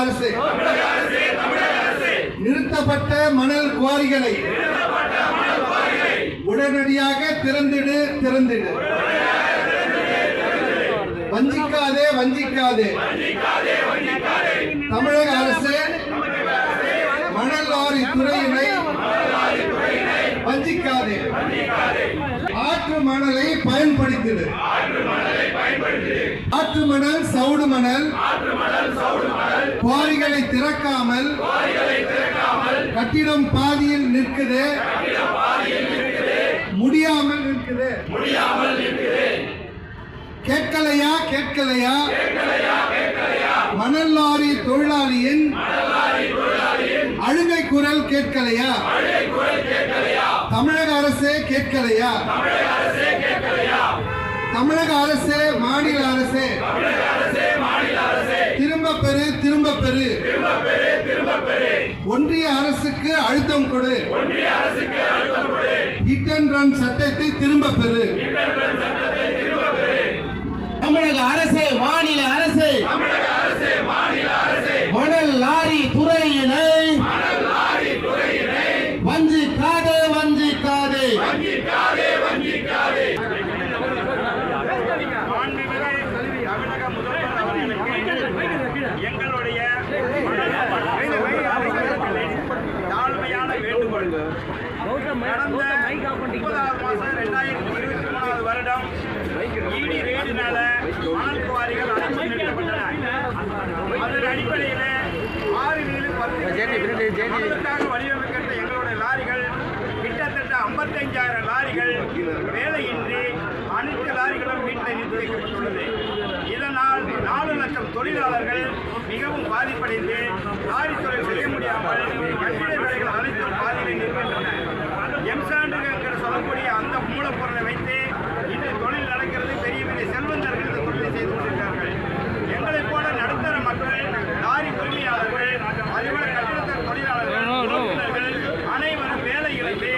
அரசு நிறுத்தப்பட்ட மணல் குவாரிகளை உடனடியாக திறந்திடு. வஞ்சிக்காதே. தமிழக அரசு மணல் லாரி துறையினை வஞ்சிக்காதே. ஆற்று மணலை பயன்படுத்திடு. ஆற்று மணல், சவுடு மணல் குவாரிகளை திறக்காமல் கட்டிடம் பாதியில் நிற்குது, முடியாமல் நிற்குது. கேட்கலையா? மணல் லாரி தொழிலாளியின் அழுகை குரல் கேட்கலையா? தமிழக அரசே கேட்கலையா? தமிழக அரசே, மாநில அரசே திரும்ப பெறு. ஒன்றிய அரசுக்கு அழுத்தம் கொடு. ஹிட் அண்ட் ரன் சட்டத்தை திரும்ப பெறு. தமிழக அரசே, மாநில அரசே மணல் லாரி துறையினை வஞ்சிக்காதே. தமிழக முதல்வர் அவர்களுக்கு எங்களுடைய தாழ்மையான வேண்டுகோள். கடந்த 30ஆம் மாதம் 2023 வருடம் ஈடி ரெய்டினால மணல் குவாரிகள் அனைத்தும் நிறுத்தப்பட்டன. அதன் அடிப்படையில் 6 வீலில் 10 மணலுக்காக வடிவமைக்கப்பட்ட எங்களுடைய லாரிகள் கிட்டத்தட்ட 55,000 லாரிகள் வேலையின்றி அனைத்து லாரிகளும் வீட்டில் நிறுத்தி வைக்கப்பட்டுள்ளது. இதனால் 4 லட்சம் தொழிலாளர்கள் மிகவும் பாதிப்படைந்து லாரி தொழில் செய்ய முடியாமல் கட்டிட வேலைகள் அனைத்தும் பாதியில் நிற்கின்றன. எம்சாண்டு என்று சொல்லக்கூடிய அந்த மூலப்பொருளை வைத்து இன்று தொழில் நடக்கிறது. பெரிய பெரிய செல்வந்தர்கள் இந்த தொழிலை செய்து கொண்டிருக்கிறார்கள். எங்களைப் போல நடுத்தர மக்கள், லாரி உரிமையாளர்கள், அதுபோல கட்டிடத்தர தொழிலாளர்கள் அனைவரும் வேலை இழந்து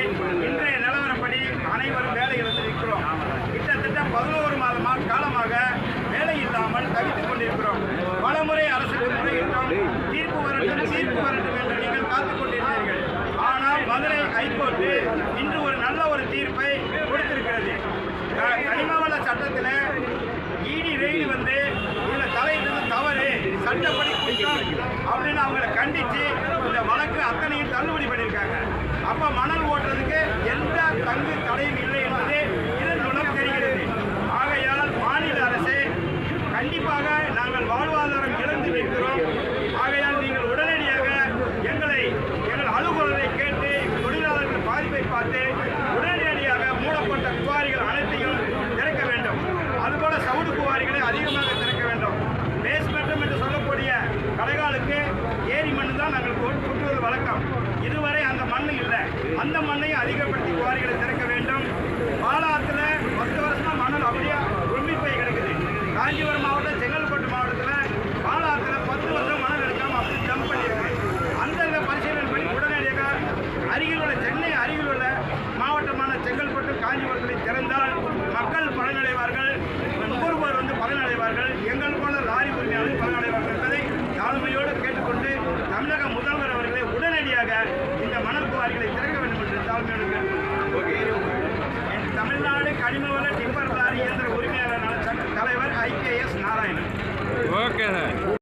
இன்றைய நிலவரப்படி அனைவரும் வேலை இழந்து இருக்கிறோம். கிட்டத்தட்ட 11 மாத காலமாக வேலை இல்லாமல் தவித்துக் கொண்டிருக்கிறோம். பலமுறை அரசுக்கு முறையிட்டோம். தீர்ப்பு வரட்டும் என்று நீங்கள் காத்துக் கொண்டிருந்தீர்கள். ஆனால் மதுரை ஹைகோர்ட்டு இன்று ஒரு நல்ல ஒரு தீர்ப்பை கொடுத்திருக்கிறது. கனிமவள சட்டத்தில் ஈடி ரெய்டு வந்து இதில் தலையிட்டது தவறு, சட்டப்படி குற்றம் அப்படின்னு அவங்களை கண்டித்து இந்த வழக்கு அத்தனையும் தள்ளுபடி பண்ணியிருக்காங்க. அப்போ மணல் ஓட்டுறதுக்கு எந்த தங்கு தடையும் இல்லை என்பது இதன் மூலம் தெரிகிறது. ஆகையால் மாநில அரசு கண்டிப்பாக நாங்கள் வாழ்வாதாரம் இழந்து நிற்கிறோம். ஆகையால் நீங்கள் உடனடியாக எங்கள் அலுவலரை கேட்டு தொழிலாளர்கள் பாதிப்பை பார்த்து உடனடியாக மூடப்பட்ட குவாரிகள் அனைத்தையும் திறக்க வேண்டும். அதுபோல சவுடு குவாரிகளை அதிகமாக திறக்க வேண்டும். பேஸ்மெண்டம் என்று சொல்லக்கூடிய கடைகாலுக்கு ஏரி மண் தான் நாங்கள் கொட்டுவது வழக்கம். இதுவரை அந்த மண் இல்லை. அந்த மண்ணையும் அதிகப்படுத்தி குவாரிகளை திறக்க